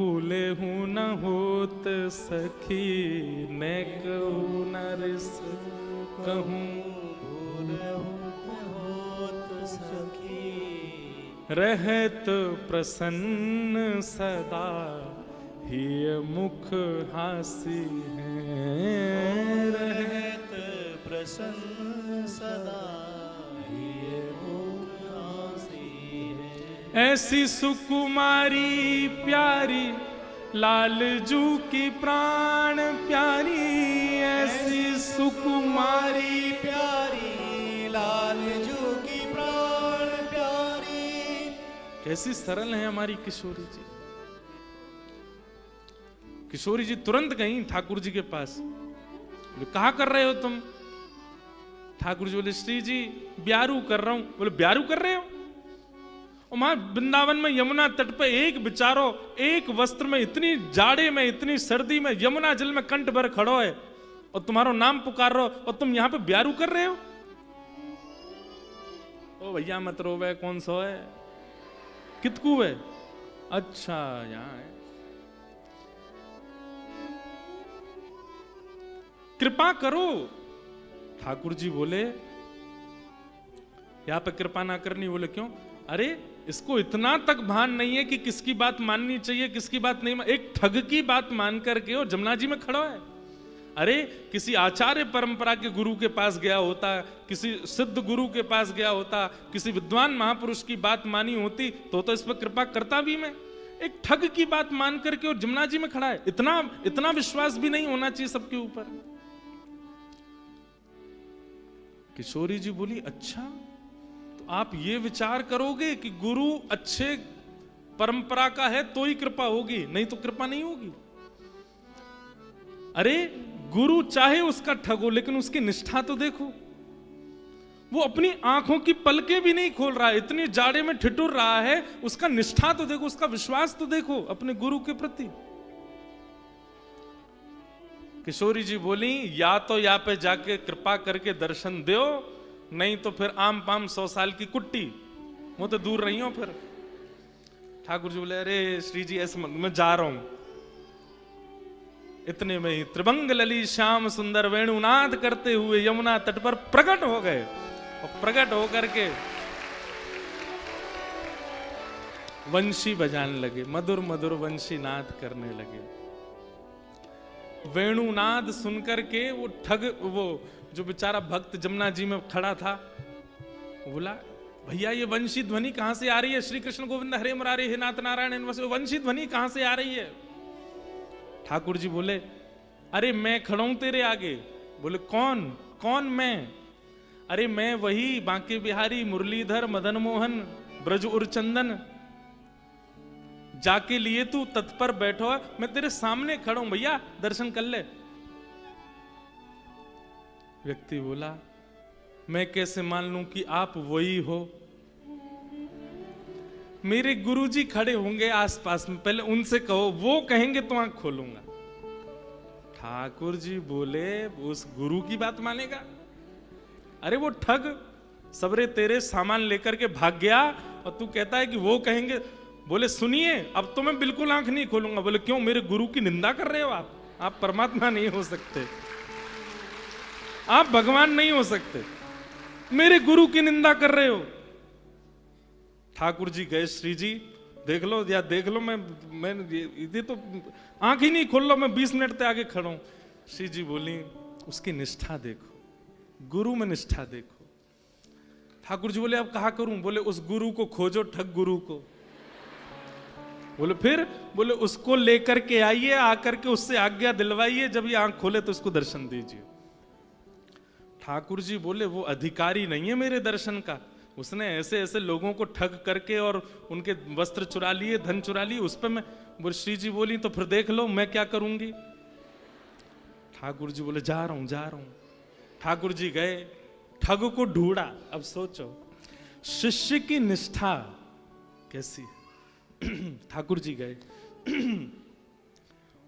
भूले हूँ न होत सखी, मैं कहूँ न रिस कहूँ, भूले हूँ न होत सखी, रहत प्रसन्न सदा, ही मुख हासी है। रहत प्रसन्न सदा, ये मुख हासी है। ऐसी सुकुमारी प्यारी, लालजू की प्राण प्यारी, ऐसी सुकुमारी प्यारी, लालजू की प्राण प्यारी। कैसी सरल है हमारी किशोरी जी। किशोरी जी तुरंत गई ठाकुर जी के पास, बोले कहा कर रहे हो तुम? ठाकुर जी बोले श्री जी ब्यारू कर रहा हूं। बोले ब्यारू कर रहे हो? और वहां वृंदावन में यमुना तट पे एक बिचारो एक वस्त्र में, इतनी जाड़े में, इतनी सर्दी में, यमुना जल में कंठ भर खड़ो है और तुम्हारो नाम पुकार रहे हो और तुम यहां पे ब्यारू कर रहे हो? ओ भैया मत रोवे, कौन सो है, कितकू है? अच्छा यहां है। कृपा करो। ठाकुर जी बोले यहां पे कृपा ना करनी। बोले क्यों? अरे इसको इतना तक भान नहीं है कि किसकी बात माननी चाहिए, किसकी बात नहीं। एक ठग की बात मान करके और जमुना जी में खड़ा है। अरे किसी आचार्य परंपरा के गुरु के पास गया होता, किसी सिद्ध गुरु के पास गया होता, किसी विद्वान महापुरुष की बात मानी होती तो इस पर कृपा करता भी मैं। एक ठग की बात मान करके और जमुना जी में खड़ा है। इतना विश्वास भी नहीं होना चाहिए सबके ऊपर। किशोरी जी बोली अच्छा तो आप ये विचार करोगे कि गुरु अच्छे परंपरा का है तो ही कृपा होगी, नहीं तो कृपा नहीं होगी। अरे गुरु चाहे उसका ठग हो, लेकिन उसकी निष्ठा तो देखो। वो अपनी आंखों की पलकें भी नहीं खोल रहा है, इतनी जाड़े में ठिठुर रहा है, उसका निष्ठा तो देखो, उसका विश्वास तो देखो अपने गुरु के प्रति। किशोरी जी बोली या तो यहाँ पे जाके कृपा करके दर्शन दो, नहीं तो फिर आम पाम 100 साल की कुट्टी, वो तो दूर रही हो फिर। ठाकुर जी बोले अरे श्री जी ऐसे मैं जा रहा हूं। इतने में ही त्रिभंग लली श्याम सुंदर वेणुनाद करते हुए यमुना तट पर प्रकट हो गए और प्रकट होकर के वंशी बजाने लगे, मधुर मधुर वंशी नाद करने लगे। वेणुनाद सुनकर के वो ठग, वो जो बेचारा भक्त जमुना जी में खड़ा था, बोला भैया ये वंशी ध्वनि कहां से आ रही है? श्री कृष्ण गोविंद हरे मुरारे हे नाथ नारायण, वंशी ध्वनि कहां से आ रही है? ठाकुर जी बोले अरे मैं खड़ा हूं तेरे आगे। बोले कौन कौन? मैं? अरे मैं वही बांके बिहारी मुरलीधर मदन मोहन ब्रज उरचंदन, जाके लिए तू तत्पर बैठो, मैं तेरे सामने खड़ा हूं भैया, दर्शन कर ले। व्यक्ति बोला मैं कैसे मान लूं कि आप वही हो? मेरे गुरुजी खड़े होंगे आसपास में, पहले उनसे कहो, वो कहेंगे तो आंख खोलूंगा। ठाकुर जी बोले उस गुरु की बात मानेगा? अरे वो ठग सबरे तेरे सामान लेकर के भाग गया और तू कहता है कि वो कहेंगे। बोले सुनिए अब तो मैं बिल्कुल आंख नहीं खोलूंगा। बोले क्यों? मेरे गुरु की निंदा कर रहे हो आप परमात्मा नहीं हो सकते, आप भगवान नहीं हो सकते, मेरे गुरु की निंदा कर रहे हो। ठाकुर जी गए, श्री जी देख लो या देख लो, मैं ये तो आंख ही नहीं खोल लो, मैं 20 मिनट तक आगे खड़ा हूं। श्री जी बोली उसकी निष्ठा देखो, गुरु में निष्ठा देखो। ठाकुर जी बोले अब कहा करूं? बोले उस गुरु को खोजो, ठग गुरु को। बोले फिर? बोले उसको लेकर के आइए, आकर के उससे आज्ञा दिलवाइए, जब ये आंख खोले तो उसको दर्शन दीजिए। ठाकुर जी बोले वो अधिकारी नहीं है मेरे दर्शन का, उसने ऐसे ऐसे लोगों को ठग करके और उनके वस्त्र चुरा लिए, धन चुरा लिए, उस पर मैं। बोले श्री जी बोली तो फिर देख लो मैं क्या करूंगी। ठाकुर जी बोले जा रहा हूं जा रहा हूं। ठाकुर जी गए, ठग को ढूंढा। अब सोचो शिष्य की निष्ठा कैसी है। ठाकुर जी गए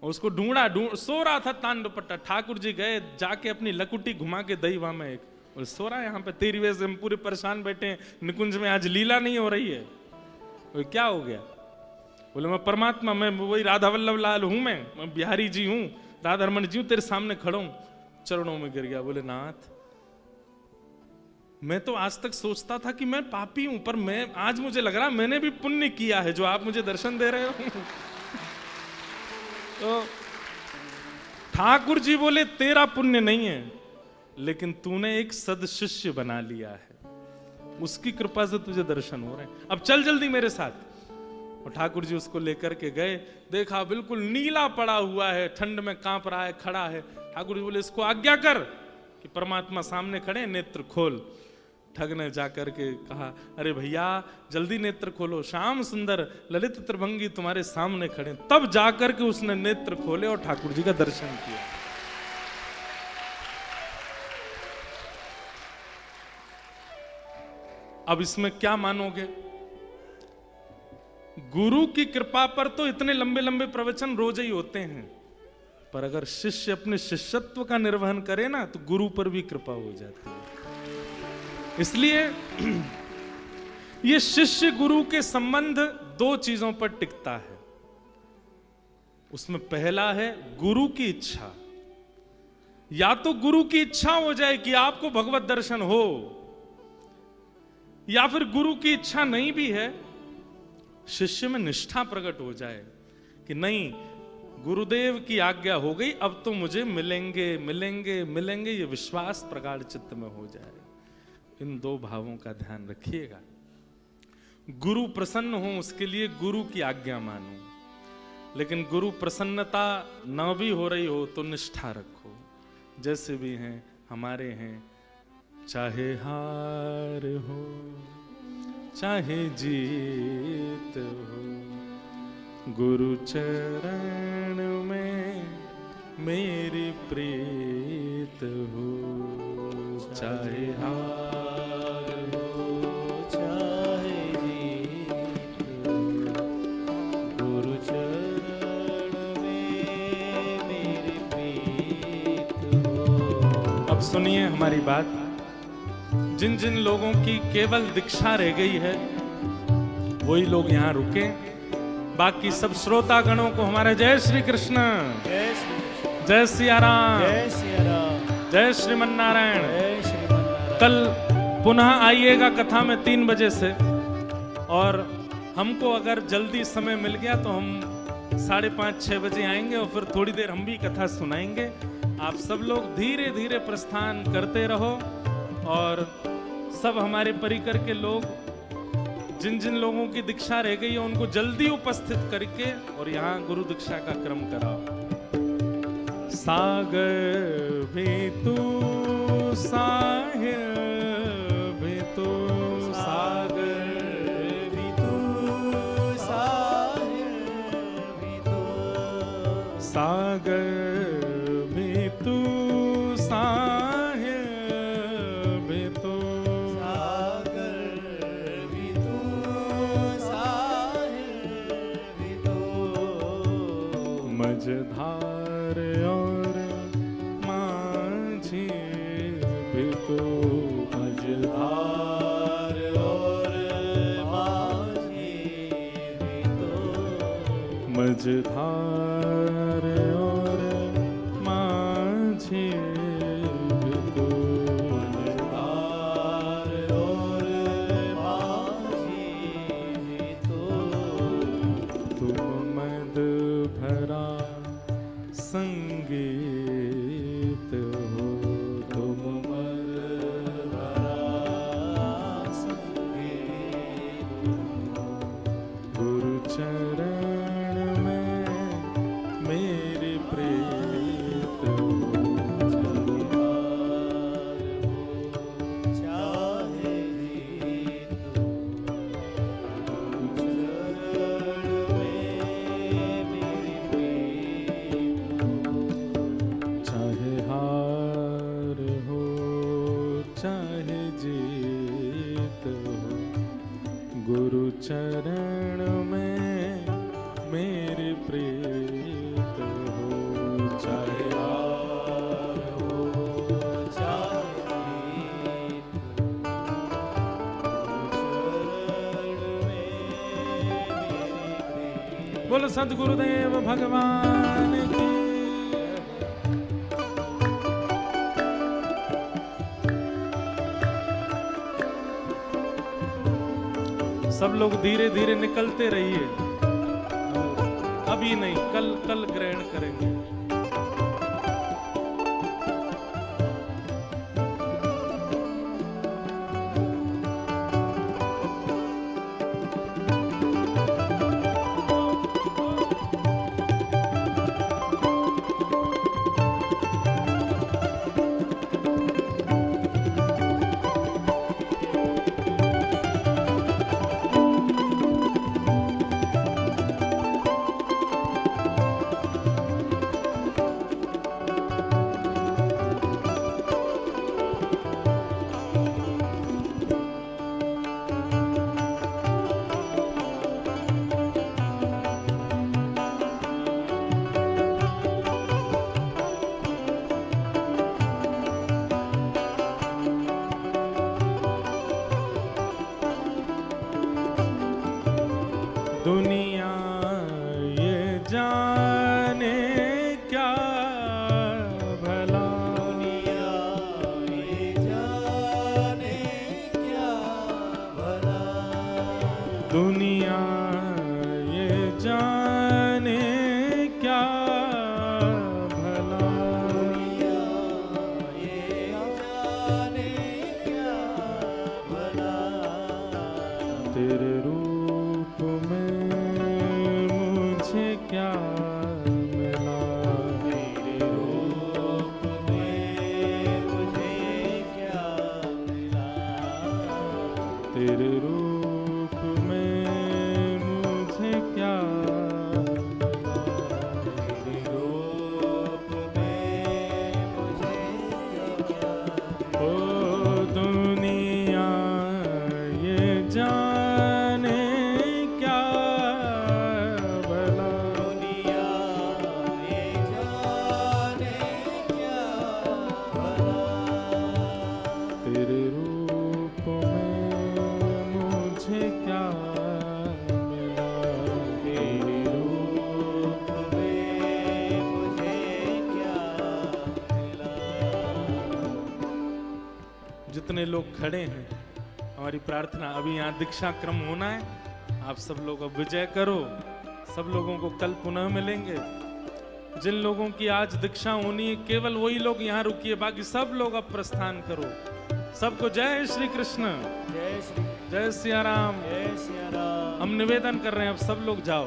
और उसको ढूंढा, सो रहा था तान दुपट्टा। ठाकुर जी गए, जाके अपनी लकुटी घुमा के दई वहां में एक, और सो रहा है यहाँ पे। तेरी वजह से हम पूरे परेशान बैठे हैं, निकुंज में आज लीला नहीं हो रही है। क्या हो गया? बोले मैं परमात्मा, मैं वही राधा वल्लभ लाल हूं, मैं बिहारी जी हूं, राधा रमन जी हूं, तेरे सामने खड़ा हूं। चरणों में गिर गया। बोले नाथ, मैं तो आज तक सोचता था कि मैं पापी हूं, पर मैं आज मुझे लग रहा मैंने भी पुण्य किया है जो आप मुझे दर्शन दे रहे हो। तो ठाकुर जी बोले तेरा पुण्य नहीं है, लेकिन तूने एक सदशिष्य बना लिया है, उसकी कृपा से तुझे दर्शन हो रहे हैं। अब चल जल्दी मेरे साथ। और ठाकुर जी उसको लेकर के गए। देखा बिल्कुल नीला पड़ा हुआ है, ठंड में कांप रहा है, खड़ा है। ठाकुर जी बोले इसको आज्ञा कर कि परमात्मा सामने खड़े, नेत्र खोल। ठग ने जाकर के कहा, अरे भैया जल्दी नेत्र खोलो, श्याम सुंदर ललित त्रिभंगी तुम्हारे सामने खड़े। तब जाकर के उसने नेत्र खोले और ठाकुर जी का दर्शन किया। अब इसमें क्या मानोगे? गुरु की कृपा पर तो इतने लंबे लंबे प्रवचन रोज ही होते हैं, पर अगर शिष्य अपने शिष्यत्व का निर्वहन करे ना, तो गुरु पर भी कृपा हो जाती है। इसलिए ये शिष्य गुरु के संबंध दो चीजों पर टिकता है। उसमें पहला है गुरु की इच्छा। या तो गुरु की इच्छा हो जाए कि आपको भगवत दर्शन हो, या फिर गुरु की इच्छा नहीं भी है, शिष्य में निष्ठा प्रकट हो जाए कि नहीं, गुरुदेव की आज्ञा हो गई, अब तो मुझे मिलेंगे मिलेंगे मिलेंगे, ये विश्वास प्रगाढ़ चित्त में हो जाए। इन दो भावों का ध्यान रखिएगा। गुरु प्रसन्न हो उसके लिए गुरु की आज्ञा मानो, लेकिन गुरु प्रसन्नता न भी हो रही हो तो निष्ठा रखो। जैसे भी हैं हमारे हैं, चाहे हार हो चाहे जीत हो, गुरु चरण में मेरी प्रीत हो। चाहे हार हो चाहे जीत हो, गुरु चरण में मेरी प्रीत हो। अब सुनिए हमारी बात। जिन जिन लोगों की केवल दीक्षा रह गई है वही लोग यहाँ रुके। बाकी सब श्रोता गणों को हमारे जय श्री कृष्ण, जय श्री कृष्ण, जय सिया राम, जय सिया राम, जय श्रीमन नारायण। जय श्रीमन नारायण। कल पुनः आइएगा कथा में 3 बजे से, और हमको अगर जल्दी समय मिल गया तो हम 5:30-6 बजे आएंगे और फिर थोड़ी देर हम भी कथा सुनाएंगे। आप सब लोग धीरे धीरे प्रस्थान करते रहो, और सब हमारे परिकर के लोग जिन जिन लोगों की दीक्षा रह गई है उनको जल्दी उपस्थित करके और यहाँ गुरु दीक्षा का क्रम कराओ। सागर भी तू साहिल भी तू, सागर भी तू साहिल भी तू, सागर भी तू साहिल भी तू, सागर भी तू साहिल भी तू, मझधार और माझी भी तू, मझधार और माझी भी तू, मझधार और माझी भी तू, मझधार और माझी भी तू, तुम मद भरा संगीत हो, तुम मद भरा संगीत हो, गुरु चरण में मेरी प्रीत हो। चाहे जीत हो, चरण में मेरी प्रीत हो। चाहे हार हो चाहे जीत हो, गुरु चरण में मेरी प्रीत हो। चाहे हार हो चाहे जीत हो, चरण में मेरी प्रीत बोल सद्गुरुदेव भगवान की। सब लोग धीरे धीरे निकलते रहिए, अभी नहीं, कल कल ग्रहण करेंगे। दुनिया ये जाने क्या भला, दुनिया ये जाने क्या भला, दुनिया ये जाने क्या भला, दुनिया ये जाने क्या भला, तेरे रूप में मुझे क्या मिला, तेरे रूप में मुझे क्या मिला, तेरे रूप में मुझे क्या मिला, तेरे रूप में मुझे क्या मिला। ओ दुनिया ये जाने क्या भला, दुनिया ये जाने क्या भला, तेरे रूप में मुझे क्या मिला, तेरे रूप में मुझे क्या मिला। जितने लोग खड़े हैं, हमारी प्रार्थना, अभी यहाँ दीक्षा क्रम होना है, आप सब लोग अब विजय करो। सब लोगों को कल पुनः मिलेंगे। जिन लोगों की आज दीक्षा होनी है, केवल वही लोग यहाँ रुकिए, बाकी सब लोग अब प्रस्थान करो। सबको जय श्री कृष्ण, जय श्री जय सिया राम। जय सिया राम। हम निवेदन कर रहे हैं, अब सब लोग जाओ।